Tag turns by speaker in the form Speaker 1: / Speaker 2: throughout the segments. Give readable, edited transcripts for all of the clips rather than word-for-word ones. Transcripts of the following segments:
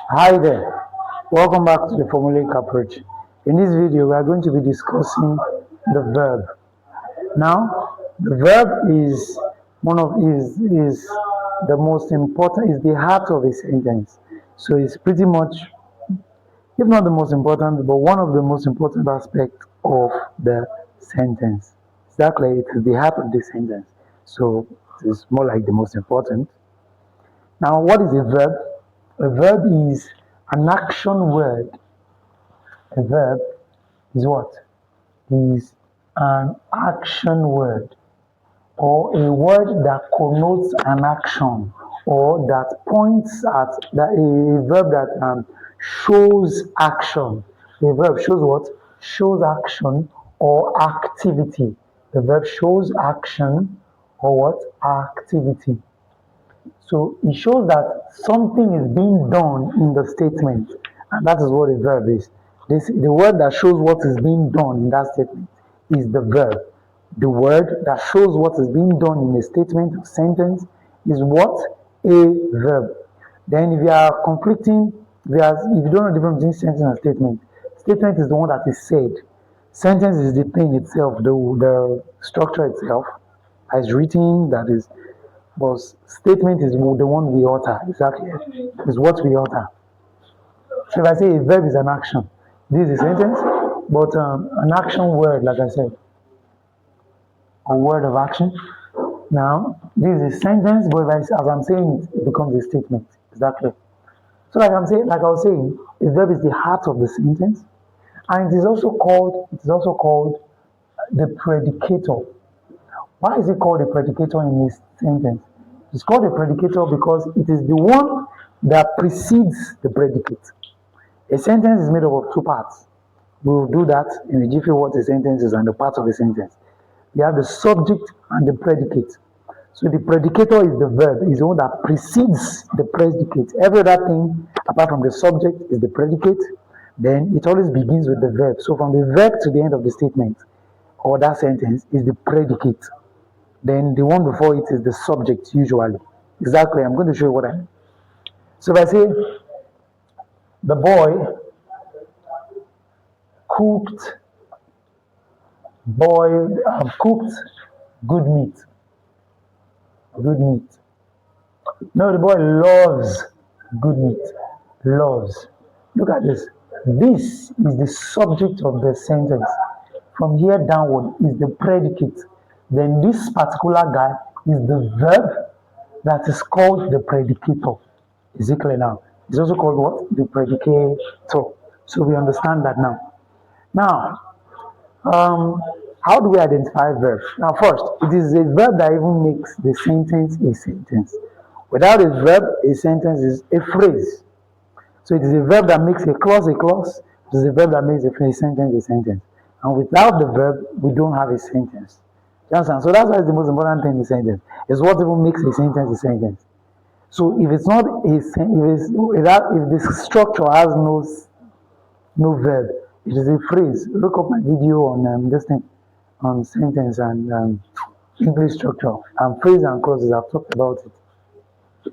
Speaker 1: Hi there, welcome back to the formulaic approach. In this video, we are going to be discussing the verb. Now, the verb is one of the most important, is the heart of a sentence. So it's pretty much, if not the most important, but one of the most important aspects of the sentence. Exactly, it is the heart of the sentence. So it is more like the most important. Now, what is a verb? A verb is an action word. A verb is what? Is an action word or a word that connotes an action or that points at that a verb that shows action. A verb shows what? Shows action or activity. The verb shows action or what? Activity. So it shows that something is being done in the statement, and that is what a verb is. The word that shows what is being done in that statement is the verb. The word that shows what is being done in a statement or sentence is what? A verb. Then if you are conflicting, if you don't know the difference between sentence and statement is the one that is said. Sentence is the thing itself, the structure itself, as written, that is, but statement is the one we utter. Exactly. Is what we utter. So if I say a verb is an action, this is a sentence, but an action word, like I said, a word of action. Now, this is a sentence, but as I'm saying it, it becomes a statement. Exactly. So like I was saying, a verb is the heart of the sentence, and it is also called the predicator. Why is it called a predicator in this sentence? It's called a predicator because it is the one that precedes the predicate. A sentence is made up of two parts. We will do that in a jiffy what a sentence is and the parts of a sentence. You have the subject and the predicate. So the predicator is the verb, is the one that precedes the predicate. Every other thing apart from the subject is the predicate. Then it always begins with the verb. So from the verb to the end of the statement or that sentence is the predicate. Then the one before it is the subject usually. Exactly, I'm going to show you what I mean. So if I say the boy cooked cooked good meat. Good meat. No, the boy loves good meat. Loves. Look at this. This is the subject of the sentence. From here downward is the predicate. Then this particular guy is the verb that is called the predicator. Is it clear now? It's also called what? The predicator. So we understand that now. Now, how do we identify verbs? Now, first, it is a verb that even makes the sentence a sentence. Without a verb, a sentence is a phrase. So it is a verb that makes a clause a clause. It is a verb that makes a sentence a sentence. And without the verb, we don't have a sentence. You understand? So that's why it's the most important thing in a sentence. It's what even makes a sentence a sentence. So if it's not a if the structure has no verb, it is a phrase. Look up my video on this thing on sentence and English structure and phrase and clauses. I've talked about it.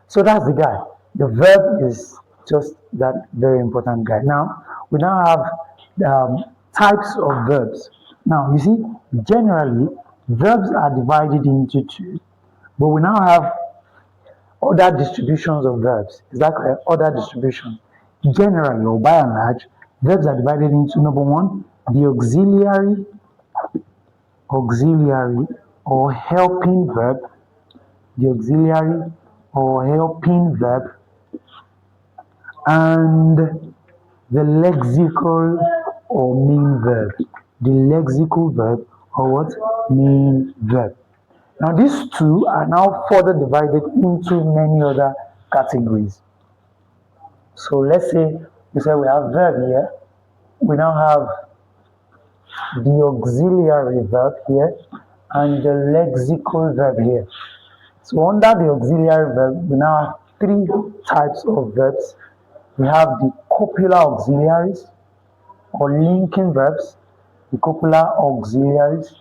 Speaker 1: So that's the guy. The verb is just that very important guy. Now we now have types of verbs. Now you see, generally verbs are divided into two, but we now have other distributions of verbs. Is that correct? Other distribution. Generally, or by and large, verbs are divided into number one, the auxiliary or helping verb, the auxiliary or helping verb, and the lexical or main verb. The lexical verb or what? Main verb. Now these two are now further divided into many other categories. So let's say we say we have verb here. We now have the auxiliary verb here and the lexical verb here. So under the auxiliary verb, we now have three types of verbs. We have the copular auxiliaries or linking verbs, the copular auxiliaries,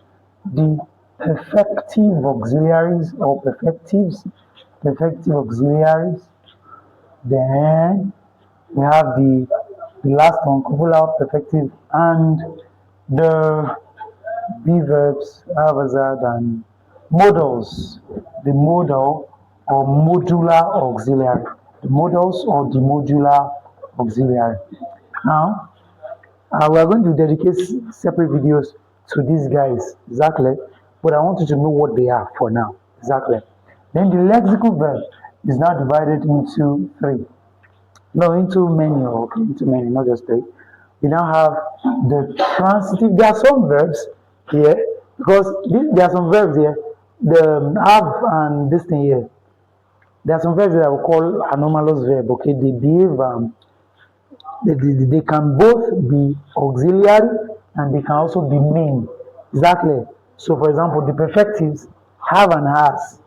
Speaker 1: the perfective auxiliaries or perfective auxiliaries, Then we have the last one, copular, perfective, and the be verbs, haphazard, and modals. The modal or modular auxiliary. The modals or the modular auxiliary. Now, we are going to dedicate separate videos to these guys, exactly. But I want you to know what they are for now, exactly. Then the lexical verb is now divided into three. No, into many, okay, into many, not just three. We now have the transitive. There are some verbs here because there are some verbs here. The have and this thing here. There are some verbs that I will call anomalous verb. Okay, they behave. They can both be auxiliary and they can also be main. Exactly. So, for example, the perfectives have and has.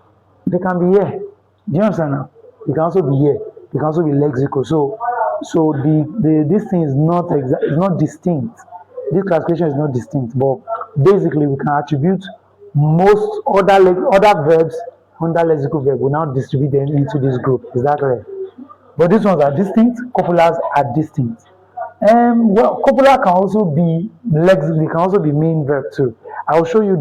Speaker 1: They can be here. Do you understand now? They can also be here. They can also be lexical. So the this thing is not it's not distinct. This classification is not distinct, but basically we can attribute most other verbs under lexical verb. We now distribute them into this group. Is that correct? But these ones are distinct. Copulars are distinct. Well, copular can also be lexical. They can also be main verb too. I will show you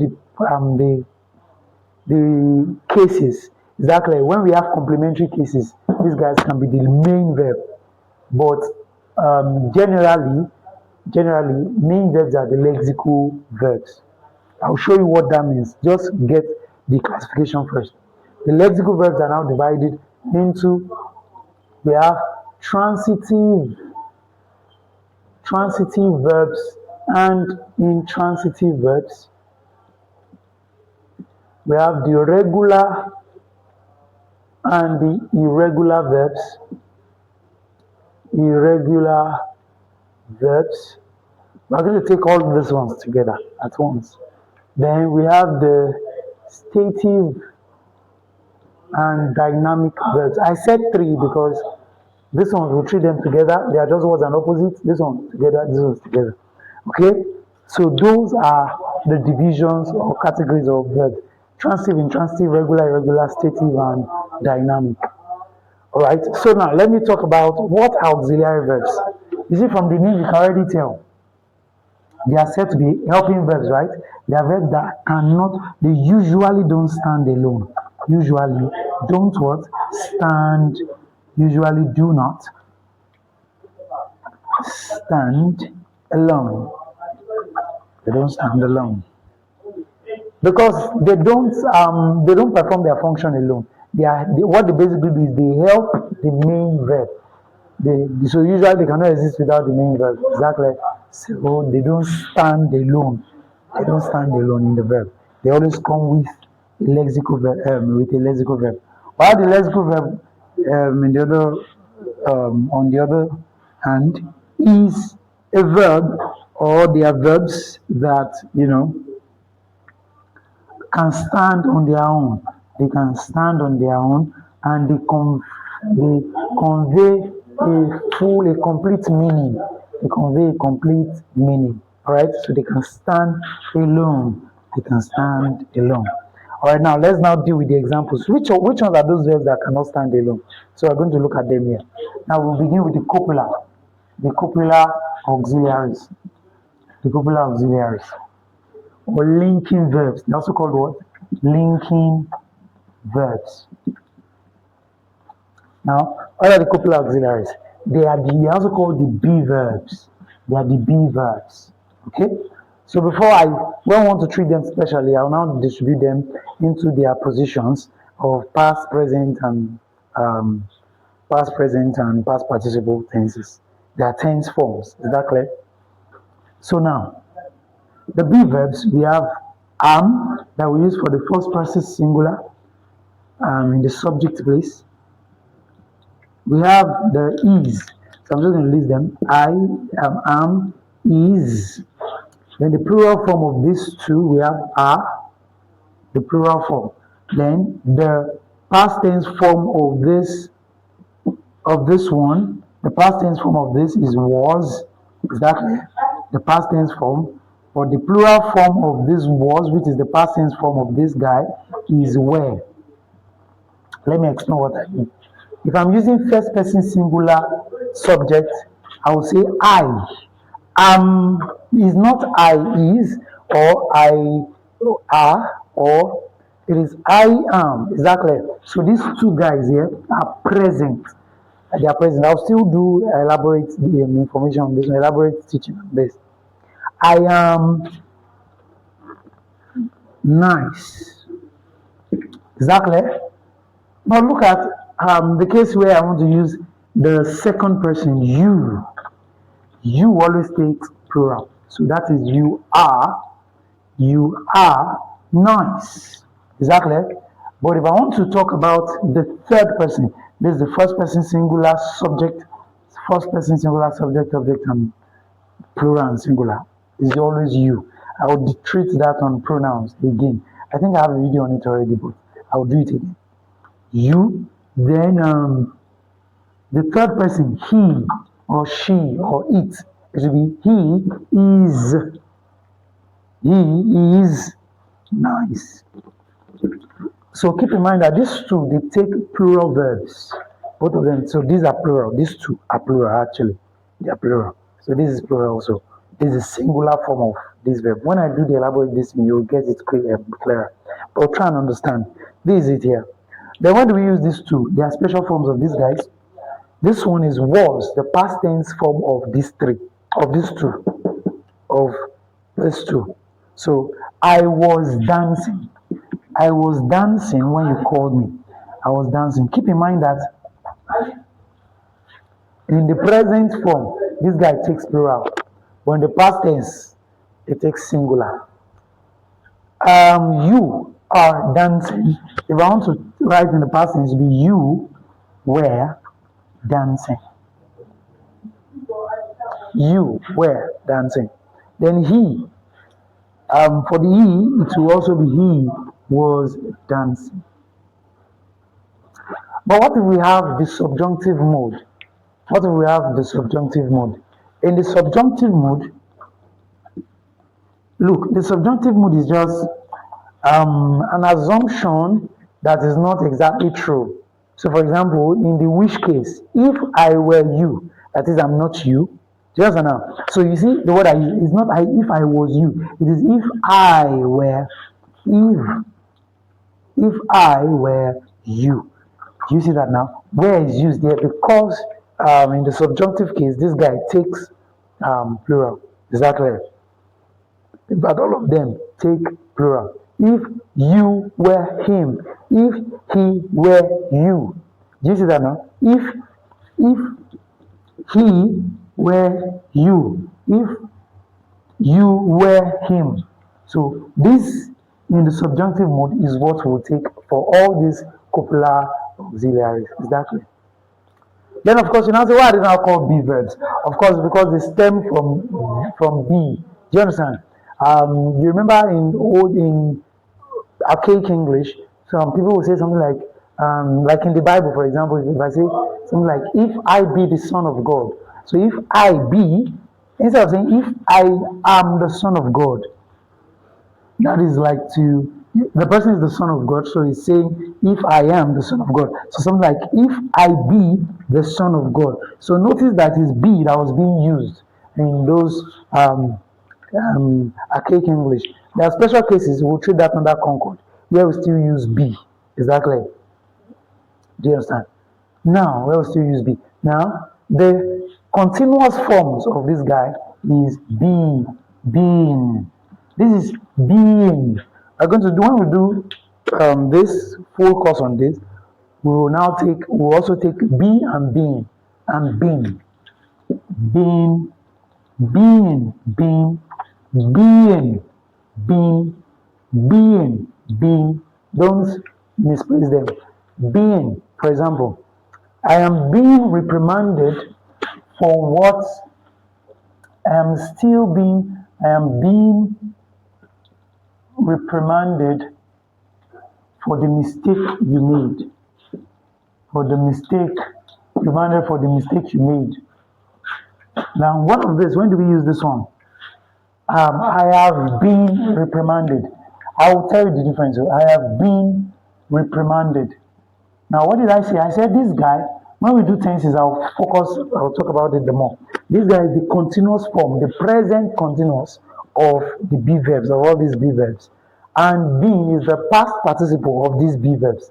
Speaker 1: the cases. Exactly. When we have complementary cases, these guys can be the main verb. But generally, main verbs are the lexical verbs. I'll show you what that means. Just get the classification first. The lexical verbs are now divided into we have transitive verbs and intransitive verbs. We have the regular and the irregular verbs. Irregular verbs. We're going to take all these ones together at once. Then we have the stative and dynamic verbs. I said three because this one we treat them together. They are just words and opposites. This one together, this one together. Okay? So those are the divisions or categories of verbs. Transitive, intransitive, regular, irregular, stative, and dynamic. Alright, so now let me talk about what are auxiliary verbs. You see, from the name you can already tell. They are said to be helping verbs, right? They are verbs that they usually don't stand alone. Usually don't what? Stand, usually do not stand alone. They don't stand alone. Because they don't perform their function alone. What they basically do is they help the main verb. So usually they cannot exist without the main verb. Exactly. So they don't stand alone. They don't stand alone in the verb. They always come with a lexical verb. While the lexical verb on the other hand is a verb, or they are verbs that can stand on their own. They can stand on their own and they convey a complete meaning. They convey a complete meaning. Alright, so they can stand alone. They can stand alone. Alright, now let's now deal with the examples. Which ones are those verbs that cannot stand alone? So we're going to look at them here. Now we'll begin with the copular. The copular auxiliaries. The copular auxiliaries. Or linking verbs. They're also called what? Linking verbs. Now, what are the copular auxiliaries? They are also called the be verbs. They are the be verbs. Okay? So when I want to treat them specially, I will now distribute them into their positions of past, present, and past participle tenses. They are tense forms. Is that clear? So now, the be verbs, we have am that we use for the first person singular in the subject place. We have the is. So I'm just going to list them. I am, is. Then the plural form of these two, we have are, the plural form. Then the past tense form of this one, the past tense form of this is was. Exactly. The past tense form. Or the plural form of this was, which is the past tense form of this guy, is were. Let me explain what I mean. If I'm using first person singular subject, I will say I. Is not I is, or I are, or it is I am. Exactly. So these two guys here are present. They are present. I'll still do elaborate the information on this, elaborate teaching on this. I am nice. Exactly. Now look at the case where I want to use the second person, you. You always takes plural. So that is you are nice. Exactly. But if I want to talk about the third person, this is the first person singular subject, first person singular subject, object, and plural and singular. Is always you. I will treat that on pronouns again. I think I have a video on it already, but I will do it again. You, then the third person, he or she or it. It should be he is. He is nice. So keep in mind that these two, they take plural verbs. Both of them. So these are plural. These two are plural actually. They are plural. So this is plural also. This is a singular form of this verb. When I do the elaborate this, you'll get it clearer. But try and understand. This is it here. Then when do we use these two? They are special forms of these guys. This one is was, the past tense form of these three, of these two, of these two. So I was dancing. I was dancing when you called me. I was dancing. Keep in mind that in the present form, this guy takes plural. But in the past tense, it takes singular. You are dancing. If I want to write in the past tense, it will be you were dancing. You were dancing. Then he, for the he, it will also be he was dancing. But what if we have the subjunctive mode? What if we have the subjunctive mode? In the subjunctive mode, look, the subjunctive mode is just an assumption that is not exactly true. So, for example, in the which case, if I were you, that is, I'm not you. Just now. So you see, the word I use is not if I was you. It is if I were, if I were you. Do you see that now? Where is used there? Because in the subjunctive case, this guy takes plural. Is that clear? But all of them take plural. If you were him, if he were you. Do you see that now? If he were you, if you were him. So this in the subjunctive mode is what we'll take for all these copular auxiliaries. Is that clear? Then of course you now say, why are they now called be verbs? Of course, because they stem from be. Do you understand? You remember in archaic English, some people will say something like in the Bible, for example, if I say something like, if I be the Son of God. So if I be, instead of saying if I am the Son of God, that is like the person is the Son of God, so he's saying if I am the Son of God. So something like if I be the Son of God. So notice that it's be that was being used in those archaic English. There are special cases, we'll treat that under Concord, where we still use be. Is that clear? Do you understand? Now, where we still use be. Now, the continuous forms of this guy is be, being. This is being. We're going to do, when we do this full course on this, we'll also take be and being, and being. Being, being, being, being, being. Don't misplace them. Being, for example, I am being reprimanded for what I am being reprimanded for the mistake you made. Reprimanded for the mistake you made. Now, what of this? When do we use this one? I have been reprimanded. I will tell you the difference. I have been reprimanded. Now, what did I say? I said this guy When we do tenses, I'll talk about it the more. This guy is the continuous form, the present continuous of the be verbs, of all these be verbs. And being is the past participle of these be verbs.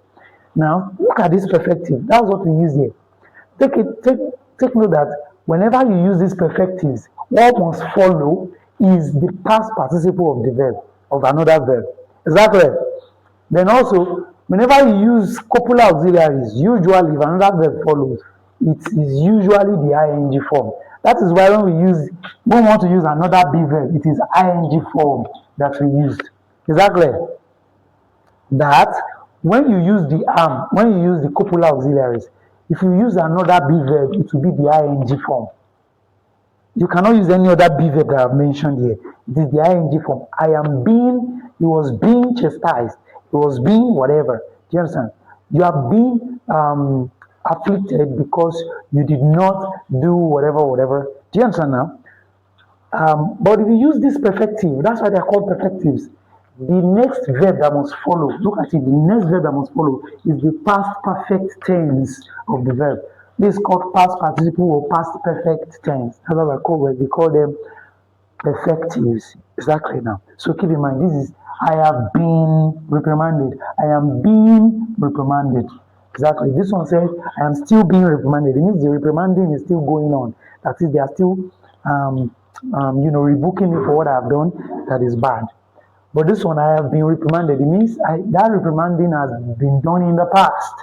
Speaker 1: Now, look at this perfective. That's what we use here. Take note that whenever you use these perfectives, what must follow is the past participle of the verb, of another verb. Is that correct? Then also, whenever you use copular auxiliaries, usually if another verb follows, it is usually the ing form. That is why when we want to use another be verb, it is ing form that we used. Is that clear? That when you use the copular auxiliaries, if you use another be verb, it will be the ing form. You cannot use any other be verb that I've mentioned here. It is the ing form. He was being chastised. He was being whatever. Do you understand? You are being afflicted because you did not do whatever. Do you understand now? But if you use this perfective, that's why they are called perfectives. The next verb that must follow, look at it, the next verb that must follow is the past perfect tense of the verb. This is called past participle or past perfect tense. That's what we call them perfectives. Exactly now. So keep in mind, this is I have been reprimanded. I am being reprimanded. Exactly. This one says I am still being reprimanded. It means the reprimanding is still going on. That is, they are still rebuking me for what I have done that is bad. But this one, I have been reprimanded. It means that reprimanding has been done in the past.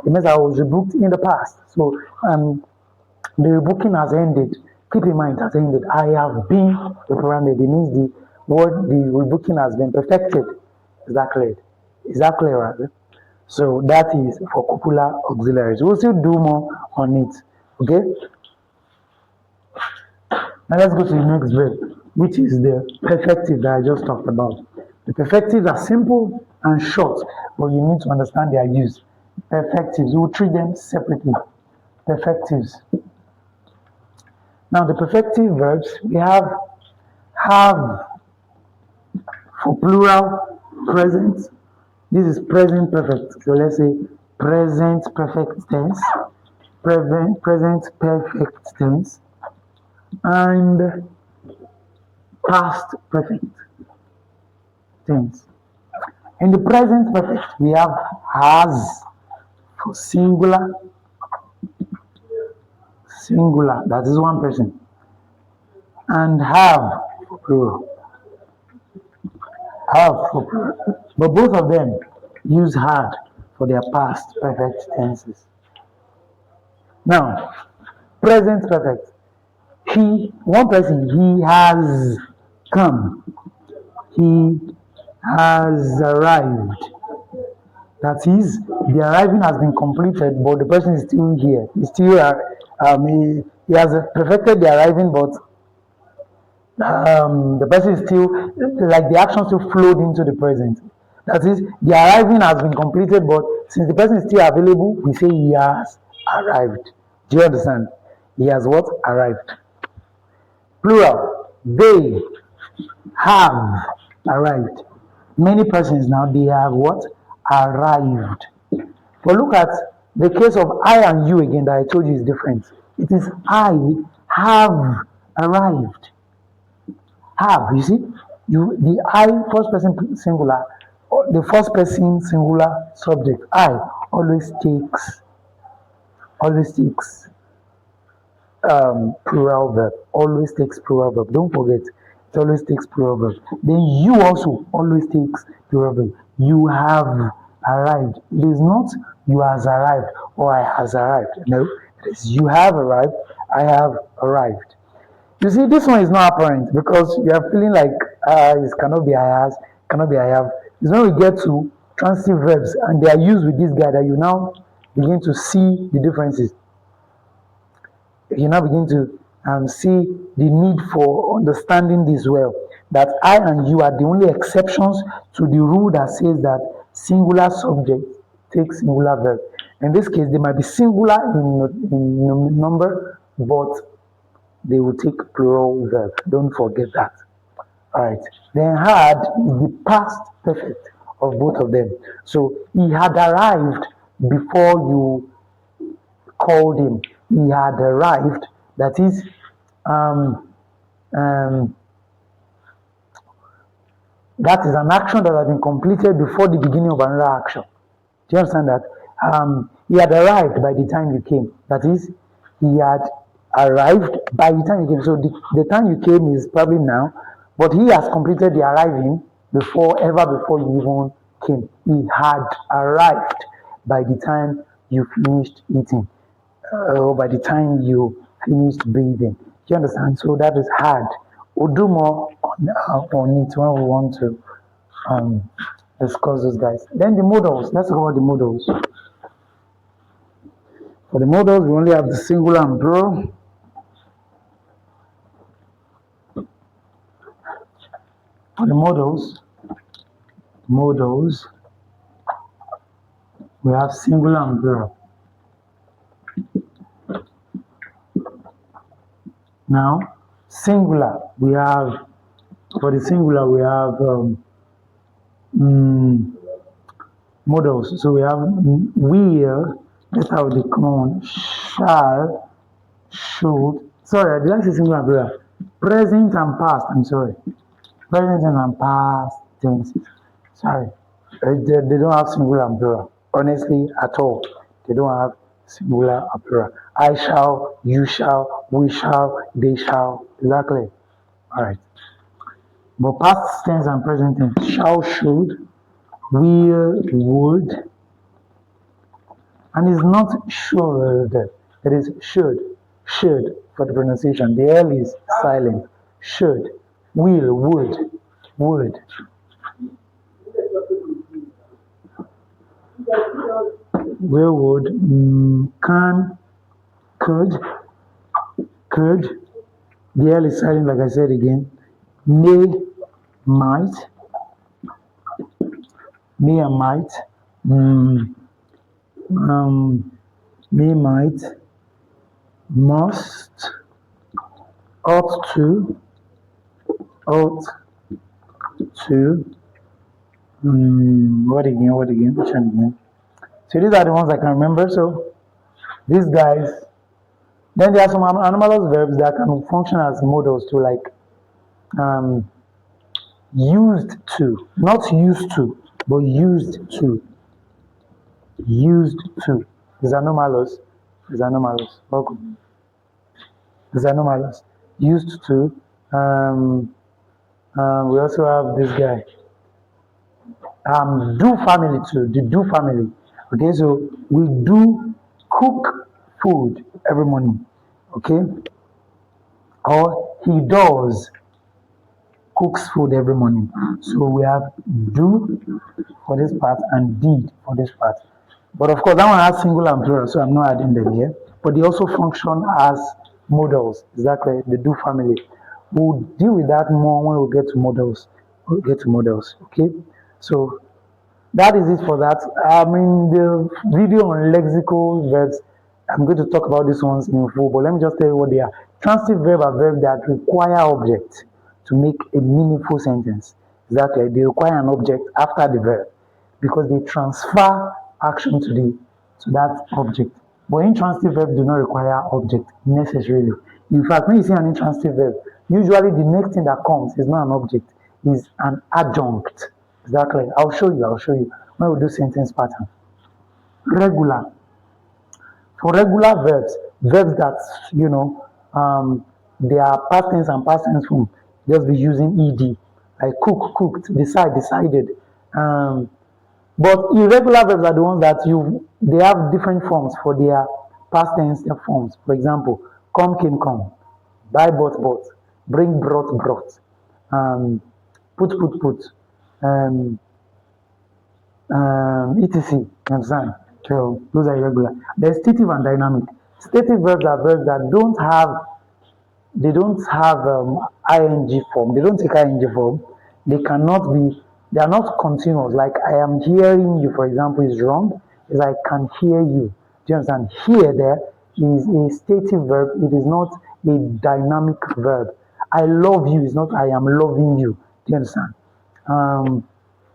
Speaker 1: It means I was rebuked in the past. So the rebuking has ended. Keep in mind, it has ended. I have been reprimanded. It means the rebuking has been perfected. Is that clear? Is that clear, right? So that is for copular auxiliaries. We'll still do more on it. Okay? Now let's go to the next verb, which is the perfective that I just talked about. The perfectives are simple and short, but you need to understand their use. Perfectives, we'll treat them separately. Perfectives. Now the perfective verbs, we have for plural, present. This is present perfect. So let's say present perfect tense, present perfect tense, and past perfect tense. In the present perfect, we have has for singular, that is one person, and have for plural. But both of them use had for their past perfect tenses. Now, present perfect. One person, he has come. He has arrived. That is, the arriving has been completed, but the person is still here. He has perfected the arriving, but the person is still, like the action still flowed into the present. That is, the arriving has been completed, but since the person is still available, we say he has arrived. Do you understand? He has what? Arrived. Plural, they have arrived. Many persons now, they have what? Arrived. But look at the case of I and you again that I told you is different. It is I have arrived. Have, you see? The I, first person singular, the first person singular subject, I, always takes plural verb. Always takes plural verb. Don't forget, it always takes plural verb. Then you also always takes plural verb. You have arrived. It is not you has arrived or I has arrived. No, it is you have arrived, I have arrived. You see, this one is not apparent because you are feeling like it cannot be I has, cannot be I have. It's when we get to transitive verbs and they are used with this guy that you now begin to see the differences. You now begin to see the need for understanding this well. That I and you are the only exceptions to the rule that says that singular subject takes singular verb. In this case, they might be singular in number, but they will take plural verb. Don't forget that. Alright. Then had is the past perfect of both of them. So he had arrived before you called him. He had arrived. That is, um, um, that is an action that has been completed before the beginning of another action. Do you understand that? He had arrived by the time you came. That is, he had arrived by the time you came. So the time you came is probably now, but he has completed the arriving before you even came. He had arrived by the time you finished eating, or by the time you finished breathing. Do you understand? So that is had. We'll do more on it when we want to um, discuss those guys. Then the modals. Let's talk about the modals. For the modals, we only have the singular and plural. For the modals, we have singular and plural. Now, singular, we have, for the singular, we have modals. So we have will, that's how they come on, shall, should. Sorry, did I say singular and plural? Present and past, I'm sorry. Present and past tenses. Sorry. They don't have singular and plural. Honestly, at all. They don't have singular and plural. I shall, you shall, we shall, they shall. Exactly. Alright. But past tense and present tense. Shall, should, will, would. And it's not should. It is should. Should for the pronunciation. The L is silent. Should. Will, would. Will, would, can, could. The L is silent, like I said again. May, might. May and might. May, might. Must. Ought to. What again? Which one again? So these are the ones I can remember. So these guys. Then there are some anomalous verbs that can function as modals too, like used to, not used to, but used to. Used to. Is anomalous. Welcome. Is anomalous. Used to. We also have this guy. Do family too. The do family. Okay, so we do cook food every morning. Okay, or he does cooks food every morning. So we have do for this part and did for this part. But of course, that one has singular and plural, so I'm not adding them here. But they also function as modals. Exactly, the do family. We'll deal with that more when we get to modals. Okay. So that is it for that. The video on lexical verbs, I'm going to talk about these ones in full, but let me just tell you what they are. Transitive verb are verbs that require object to make a meaningful sentence. Exactly, they require an object after the verb because they transfer action to that object. But intransitive verbs do not require object necessarily. In fact, when you see an intransitive verb, usually the next thing that comes is not an object, is an adjunct. Exactly. I'll show you when we do sentence pattern. Regular. For regular verbs that they are past tense and past tense form, just be using ed, like cook, cooked, decide, decided. But irregular verbs are the ones that they have different forms for their past tense forms. For example, come, came, come, buy, bought, bring, brought, put, etc. You understand? So those are irregular. There's stative and dynamic. Stative verbs are verbs that don't have ing form. They don't take ing form. They are not continuous. Like I am hearing you, for example, is wrong. Is I can hear you. Do you understand? Here there is a stative verb. It is not a dynamic verb. I love you is not I am loving you. Do you understand?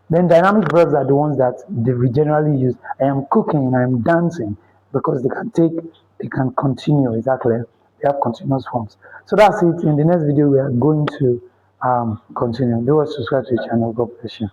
Speaker 1: Then dynamic verbs are the ones that we generally use. I am cooking, I am dancing, because they can take they can continue. Exactly, they have continuous forms. So that's it. In the next video, we are going to continue. Do subscribe to the channel. God bless you.